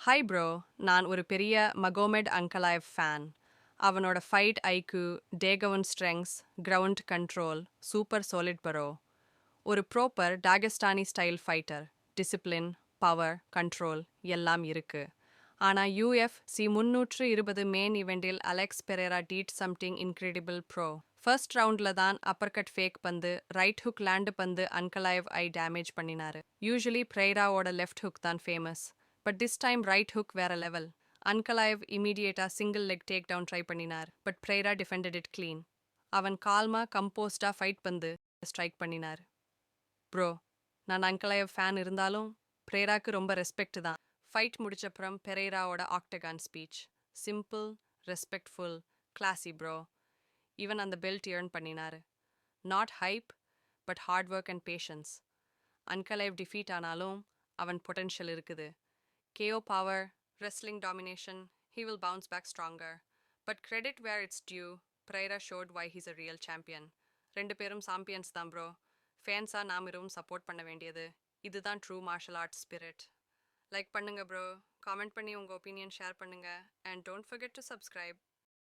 Hi bro, நான் ஒரு பெரிய மகோமெட் அங்கலாய்வ் ஃபேன். அவனோட ஃபைட் ஐக்கு, டேகவன் strengths, ground control, super solid bro. ஒரு proper Dagestani style fighter, discipline, power, control எல்லாம் இருக்கு. ஆனா UFC 320 மெயின் இவெண்டில் Alex Pereira did something incredible bro. First ரவுண்ட்ல தான் அப்பர் கட் ஃபேக் பந்து, ரைட் ஹுக் லேண்டு பந்து அன்கலாய்வ் ஐ டேமேஜ் பண்ணினாரு. யூஸ்வலி பெரேராவோட லெஃப்ட் ஹுக் தான் famous. But this time right hook வேற லெவல். அன்கலாய்வ் இமீடியேட்டா single leg take down try பண்ணினார். But Perera defended it clean. அவன் கால்மா கம்போஸ்டா ஃபைட் பந்து ஸ்ட்ரைக் பண்ணினார். ப்ரோ, நான் அங்கலாயவ் ஃபேன் இருந்தாலும் பெரேராக்கு ரொம்ப ரெஸ்பெக்ட் தான். ஃபைட் முடிச்சப்புறம் பெரேராவோட octagon speech simple, respectful, classy bro. Even அந்த பெல்ட் ஏர்ன் பண்ணினாரு. Not hype, but hard work and patience. Ankalaev defeat ஆனாலும் அவன் பொட்டென்ஷியல் இருக்குது. KO power, wrestling domination, he will bounce back stronger. But credit where it's due, Pereira showed why he's a real champion. ரெண்டு பேரும் champions தான் bro. ஃபேன்ஸா நாம் இரவும் support பண்ண வேண்டியது இதுதான் true martial arts spirit. Like பண்ணுங்க ப்ரோ, காமெண்ட் பண்ணி உங்கள் ஒப்பீனியன் ஷேர் பண்ணுங்க, and don't forget to subscribe.